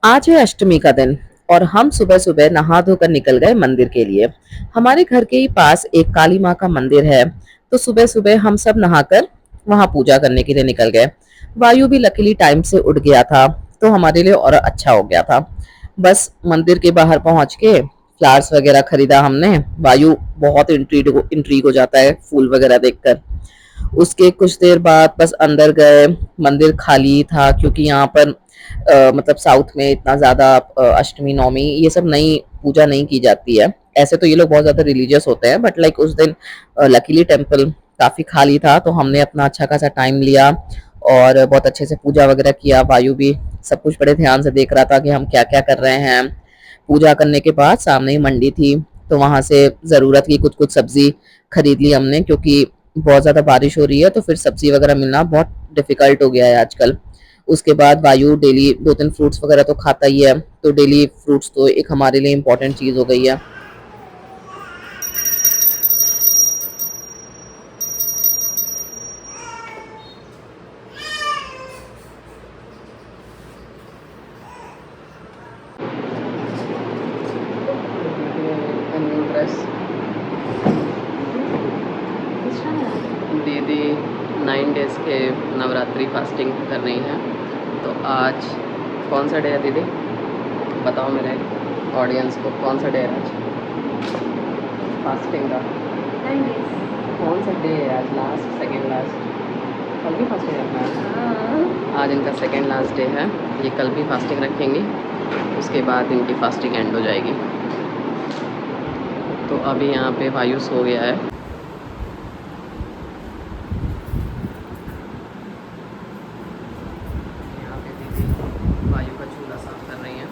आज है अष्टमी का दिन और हम सुबह सुबह नहा धोकर निकल गए मंदिर के लिए। हमारे घर के ही पास एक काली माँ का मंदिर है, तो सुबह सुबह हम सब नहाकर वहां पूजा करने के लिए निकल गए। वायु भी लकीली टाइम से उठ गया था, तो हमारे लिए और अच्छा हो गया था। बस मंदिर के बाहर पहुंच के फ्लावर्स वगैरह खरीदा हमने। वायु बहुत इंट्रीग हो जाता है फूल वगैरह देखकर। उसके कुछ देर बाद बस अंदर गए। मंदिर खाली था क्योंकि यहाँ पर मतलब साउथ में इतना ज्यादा अष्टमी नवमी ये सब नहीं पूजा नहीं की जाती है। ऐसे तो ये लोग बहुत ज्यादा रिलीजियस होते हैं, बट लाइक उस दिन लकीली टेम्पल काफी खाली था, तो हमने अपना अच्छा खासा टाइम लिया और बहुत अच्छे से पूजा वगैरह किया। वायु भी सब कुछ बड़े ध्यान से देख रहा था कि हम क्या क्या कर रहे हैं। पूजा करने के बाद सामने ही मंडी थी, तो वहां से जरूरत की कुछ कुछ सब्जी खरीद ली हमने, क्योंकि बहुत ज्यादा बारिश हो रही है तो फिर सब्जी वगैरह मिलना बहुत डिफिकल्ट हो गया है आजकल। उसके बाद वायु डेली दो तीन फ्रूट्स वगैरह तो खाता ही है, तो डेली फ्रूट्स तो एक हमारे लिए इम्पोर्टेंट चीज हो गई है। दीदी 9 डेज के नवरात्रि फास्टिंग कर रही हैं। तो आज कौन सा डे है दीदी, बताओ मेरे ऑडियंस को, कौन सा डे है आज फास्टिंग का? कौन सा डे है आज? Last, second last? कल भी फास्टिंग रखना है? आज इनका सेकेंड लास्ट डे है। ये कल भी फास्टिंग रखेंगी, उसके बाद इनकी फास्टिंग एंड हो जाएगी। तो अभी यहाँ पे वायु सो गया है। यहाँ पे दीदी वायु का चूल्हा साफ कर रही हैं।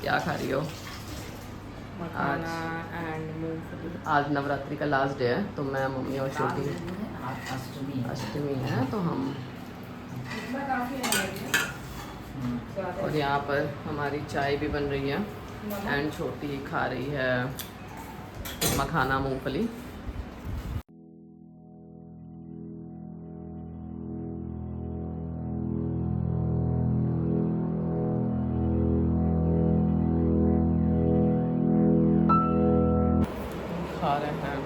क्या खा रही हो आज? आज नवरात्रि का लास्ट डे है, तो मैं, मम्मी और छोटी, अष्टमी है तो हम, और यहाँ पर हमारी चाय भी बन रही है एंड छोटी खा रही है मखाना मूंगफली। खा रहे हैं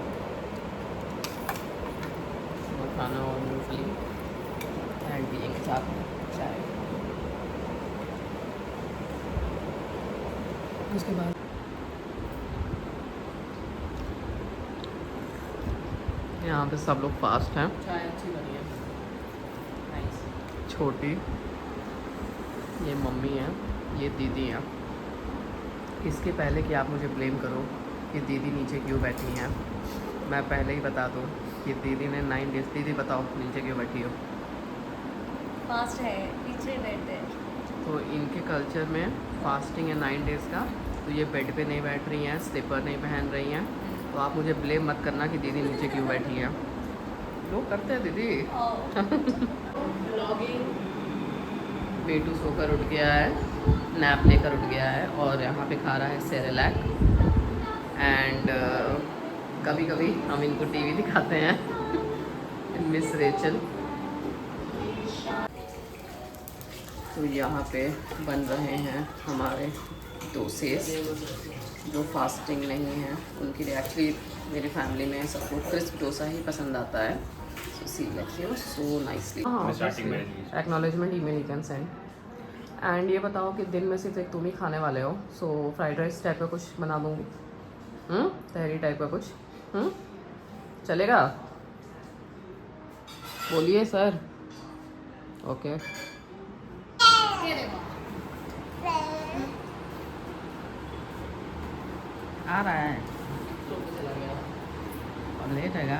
मखाना और मूंगफली एंड पियेंगे साथ में चाय। उसके बाद यहाँ पे सब लोग फास्ट हैं। चाय अच्छी बनी है, नाइस। छोटी, ये मम्मी है, ये दीदी है। इसके पहले कि आप मुझे ब्लेम करो कि दीदी नीचे क्यों बैठी हैं, मैं पहले ही बता दूँ कि दीदी ने 9 डेज, दीदी बताओ नीचे क्यों बैठी हो? फास्ट है, पीछे बैठे। तो इनके कल्चर में फास्टिंग है 9 डेज़ का, तो ये बेड पे नहीं बैठ रही हैं, स्लीपर नहीं पहन रही हैं। तो आप मुझे ब्लेम मत करना कि दीदी नीचे क्यों बैठी हैं। लोग करते हैं दीदी। बेटू सोकर उठ गया है, नैप लेकर उठ गया है और यहाँ पे खा रहा है सेरेलैक। एंड कभी कभी हम इनको टीवी दिखाते हैं मिस रेचल। तो यहाँ पे बन रहे हैं हमारे डोसेस, जो फास्टिंग नहीं है उनके लिए। एक्चुअली मेरी फैमिली में सबको क्रिस्प डोसा ही पसंद आता है, see like you so nicely. Acknowledgement email you can send. And ये बताओ कि दिन में सिर्फ एक तुम ही खाने वाले हो, सो फ्राइड राइस टाइप का कुछ बना दूँगी, तहरी टाइप का कुछ, चलेगा? बोलिए सर। ओके आ रहा है और लेट हैगा।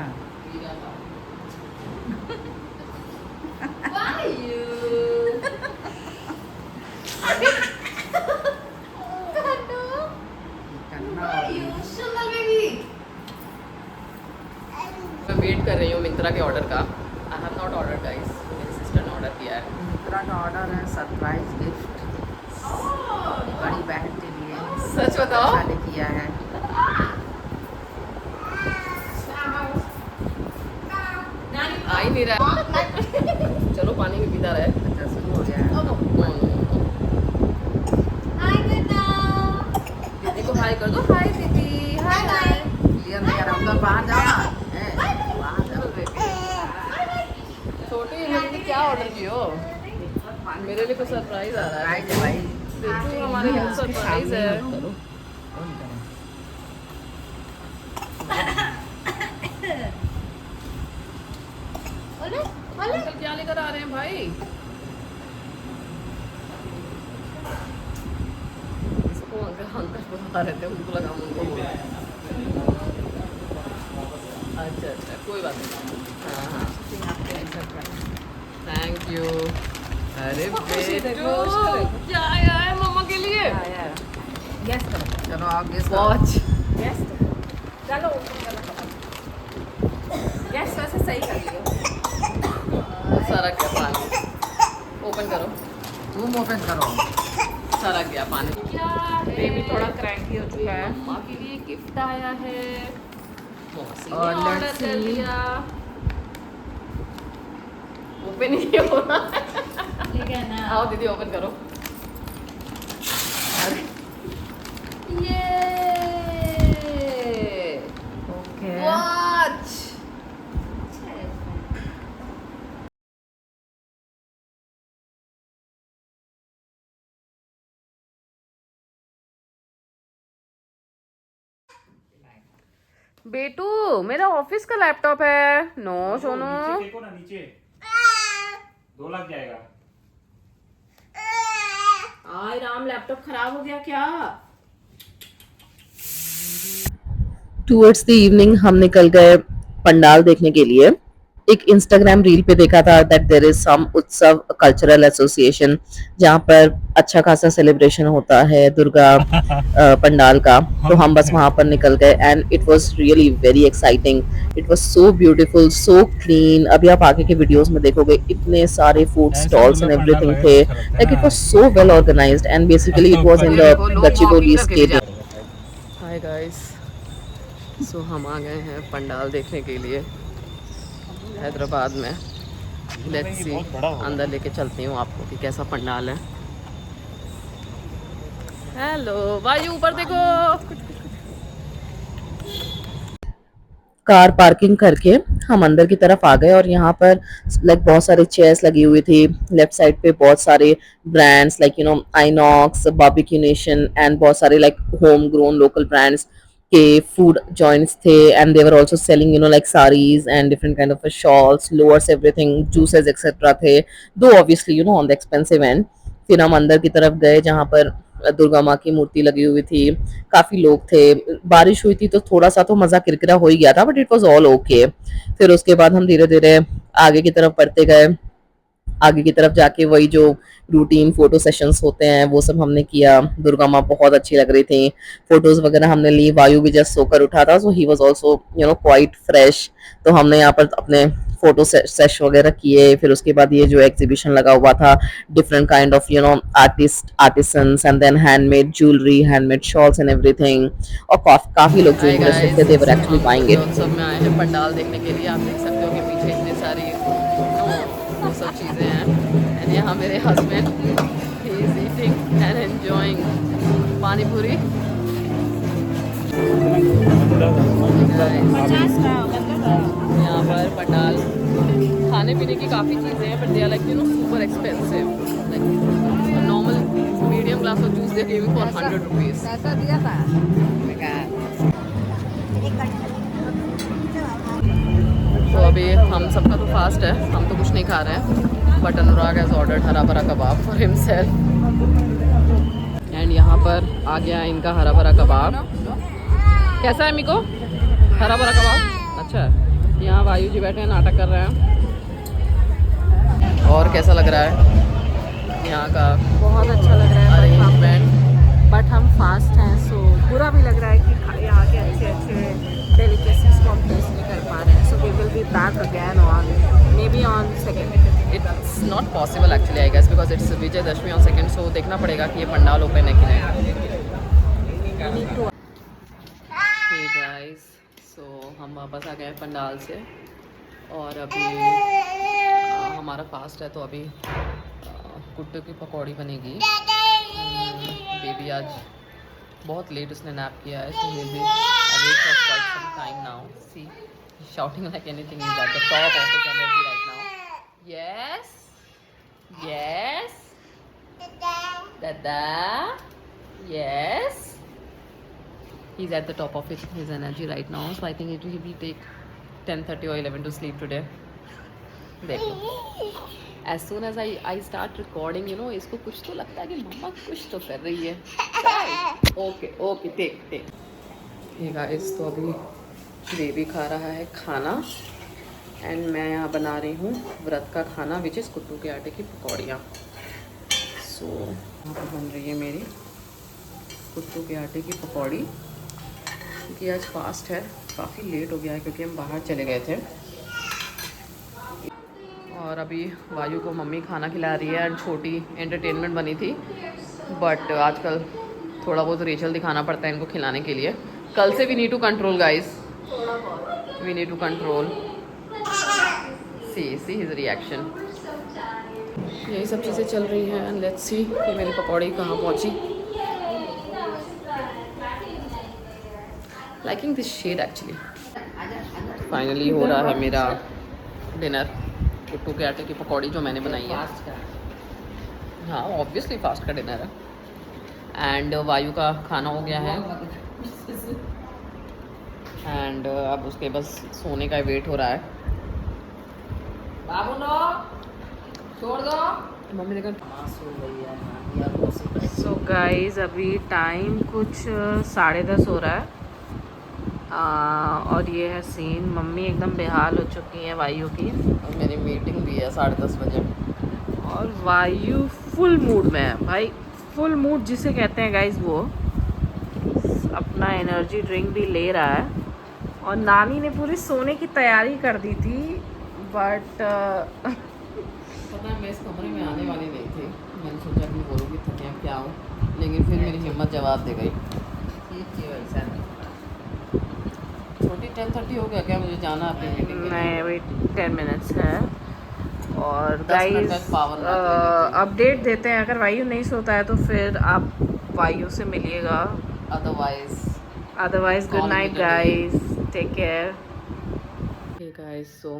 मैं वेट कर रही हूँ मिंत्रा के ऑर्डर का। I have not order guys, मेरी सिस्टर ने ऑर्डर किया है। मित्रा का ऑर्डर है सरप्राइज गिफ्ट, बड़ी बहन के लिए। सच बताओ? शादी किया है। आ ही नहीं रहा है। चलो पानी भी पीता रहे। अच्छा शुरू हो गया है। मेरे लिए कुछ सरप्राइज आ रहा है। सरप्राइज है भाई। देखो हमारे लिए सरप्राइज है। करो कौन करो। अंकल क्या लेकर आ रहे हैं भाई? इसको अंकल बता रहे थे, उनको लगा उनको बोला। अच्छा कोई बात नहीं। हाँ थैंक यू। अरे बेटू क्या आया है मम्मा के लिए? गेस करो। चलो आप गेस करो। वॉच। गेस चलो गेस वैसे सही कर लियो। सारा क्या पानी ओपन करो। तुम ओपन करो। सारा गया पानी। क्या है? बेबी थोड़ा क्रैंकी हो चुका है। मम्मा के लिए गिफ्ट आया है। मौसी और ने ऑर्डर let's कर see। दिया। ओपन नहीं हो रहा है। ठीक है ना। आओ दीदी ओपन करो। अरे ये ओके। वॉच। बेटू मेरा ऑफिस का लैपटॉप है। नो सोनू। नीचे देखो ना, नीचे 2 लाख जाएगा। आय राम लैपटॉप खराब हो गया क्या? टुवर्ड्स द इवनिंग हम निकल गए पंडाल देखने के लिए। एक इंस्टाग्राम रील पे देखा था दैट देयर इज सम उत्सव कल्चरल एसोसिएशन जहाँ पर अच्छा खासा सेलिब्रेशन होता है दुर्गा पंडाल का। तो हम बस वहां पर निकल गए and it was really very exciting. It was so beautiful, so clean. अभी आप आगे के वीडियोस में देखोगे इतने सारे फूड स्टॉल्स एंड एवरीथिंग थे। Like it was so well organised and basically it was in the Gachibowli stadium. Hi guys, so हम आ गए हैं पंडाल देखने के लिए हैदराबाद में। लेट्स सी, अंदर लेके चलती हूँ आपको कि कैसा पंडाल है। हेलो वायु, ऊपर देखो। कार पार्किंग करके हम अंदर की तरफ आ गए और यहाँ पर लाइक बहुत सारे चेयर्स लगी हुई थी। लेफ्ट साइड पे बहुत सारे brands like INOX, Barbeque Nation and बहुत सारे like home grown local brands के फूड जॉइंट्स थे and they were also selling like saris and different kind of shawls, lowers, everything, juices etcetera थे, दो obviously on the expensive and. फिर हम अंदर की तरफ गए जहाँ पर दुर्गा माँ की मूर्ति लगी हुई थी। काफी लोग थे, बारिश हुई थी तो थोड़ा सा तो मजा किरकिरा हो ही गया था, but it was all okay. फिर उसके बाद हम धीरे धीरे आगे की तरफ बढ़ते गए। आगे की तरफ जाके वही जो रूटीन फोटो सेशंस होते हैं वो सब हमने किया। दुर्गा माँ बहुत अच्छी लग रही थी, फोटोज वगैरह हमने ली। वायु भी जस्ट सोकर उठा था, so he was also quite fresh. तो हमने यहाँ पर अपने फोटो सेश वगैरह किए। फिर उसके बाद ये जो एग्जीबिशन लगा हुआ था, different kind of artisans and then handmade jewellery, handmade shawls and everything. और काफी लोग जो इंटरेस्टेड थे they were actually buying it. सब में आए हैं पंडाल देखने के लिए। आप देख सकते हो कि पीछे इतनी सारी वो सब चीज़ें हैं। एंड यहाँ मेरे husband he is eating and enjoying पानी पूरी। यहाँ पर पंडाल खाने पीने की काफ़ी चीज़ें हैं, but they are like super expensive. Like normal medium glass of juice they are giving for 100 rupees. पैसा दिया था। तो अभी हम सबका तो फास्ट है, हम तो कुछ नहीं खा रहे हैं, बट अनुराग हैज़ ऑर्डर्ड हरा भरा कबाब फॉर हिमसेल्फ। एंड यहाँ पर आ गया इनका हरा भरा कबाब। कैसा है मिको? हरा भरा कबाब अच्छा है। यहाँ वायु जी बैठे हैं, नाटक कर रहे हैं। और कैसा लग रहा है यहाँ का? बहुत अच्छा लग रहा है अरेंजमेंट। बट हम फास्ट हैं, सो बुरा भी लग रहा है कि यहाँ के अच्छे अच्छे डेलिकेसीज को हम टेस्ट नहीं कर पा रहे हैं। So we will be back again on maybe on second. It's not possible actually I guess, because it's Vijayadashami on second. So देखना पड़ेगा कि ये पंडाल ओपन है कि नहीं। गाइस, सो हम वापस आ गए पंडाल से और अभी हमारा फास्ट है, तो अभी कुट्टू की पकौड़ी बनेगी। बेबी आज बहुत लेट उसने नैप किया है, so he will be awake for quite some time now. See shouting like anything is at the top of his energy right now. Yes, yes. Dada, yes. He's at the top of his energy right now, so I think it will take 10:30 or 11 to sleep today. देखो, as soon as I start recording, इसको कुछ तो लगता है कि मम्मा कुछ तो कर रही है. Okay, take. ये गाइस तो अभी बेबी खा रहा है खाना एंड मैं यहाँ बना रही हूँ व्रत का खाना विच इज़ कुट्टू के आटे की पकौड़ियाँ. सो यहाँ पर बन रही है मेरी कुट्टू के आटे की पकौड़ी, क्योंकि आज फास्ट है. काफ़ी लेट हो गया है क्योंकि हम बाहर चले गए थे. और अभी वायु को मम्मी खाना खिला रही है एंड छोटी एंटरटेनमेंट बनी थी, बट आजकल थोड़ा बहुत रेचल दिखाना पड़ता है इनको खिलाने के लिए. कल से we need to control guys, we need to control. See his reaction. यही सब चीज़ें चल रही हैं. लेट्स सी कि मेरी पकौड़ी कहाँ पहुँची. Liking this shade actually. Finally हो रहा है मेरा डिनर. कुट्टू के आटे की पकौड़ी जो मैंने बनाई है. हाँ ऑब्वियसली फास्ट का डिनर है. एंड वायु का खाना हो गया है एंड अब उसके बस सोने का वेट हो रहा है. बाबू नो छोड़ दो मम्मी देखो. सो गाइज अभी टाइम कुछ 10:30 हो रहा है. और ये है सीन. मम्मी एकदम बेहाल हो चुकी हैं वायु की. और मेरी मीटिंग भी है 10:30 बजे. और वायु फुल मूड में है भाई. फुल मूड जिसे कहते हैं गाइज, वो अपना एनर्जी ड्रिंक भी ले रहा है. और नानी ने पूरी सोने की तैयारी कर दी थी, बट पता है मैं इस कमरे में आने वाली नहीं थी. मैंने सोचा कि बोलूँगी तो क्या हूँ, लेकिन फिर मेरी हिम्मत जवाब दे गई. छोटी 10:30 हो गया क्या? मुझे जाना अपनी मीटिंग के लिए. नहीं अभी 10 मिनट्स है. और 10 मिनट गाइज तक पावर नैप ले लेती हूँ. अपडेट देते हैं, अगर वायु नहीं सोता है तो फिर आप वायु से मिलिएगा. Otherwise good Call night me today. Guys, take care. Hey guys, so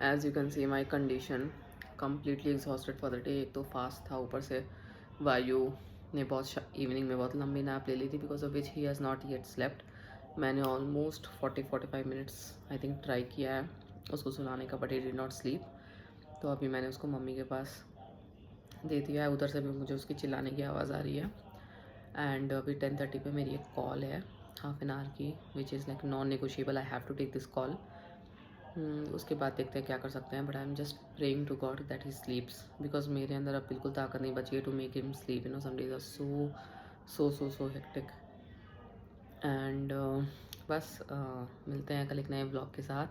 as you can see my condition, completely exhausted for the day. एक तो फास्ट था, ऊपर से वायु ने बहुत इवनिंग में बहुत लंबी नैप ले ली थी, because of which he has not yet slept. मैंने almost 40-45 minutes I think try किया है उसको सुलाने का, but he did not sleep. तो अभी मैंने उसको मम्मी के पास दे दिया है. उधर से भी मुझे उसकी चिल्लाने की आवाज़ आ रही है. एंड अभी 10:30 पे मेरी एक कॉल है हाफ एन आवर की, which is like non negotiable. I have to take this call. उसके बाद देखते हैं क्या कर सकते हैं, but I am just praying to God that he sleeps, because मेरे अंदर अब बिल्कुल ताकत नहीं बची है to make him sleep. Some days are so hectic. And बस मिलते हैं कल एक नए ब्लॉग के साथ.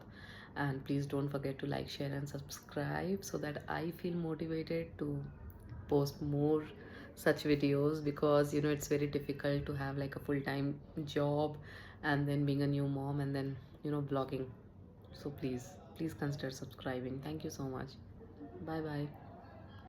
And please don't forget to like, share and subscribe so that I feel motivated to post more such videos, because it's very difficult to have like a full-time job and then being a new mom and then vlogging. So please consider subscribing. Thank you so much. Bye bye.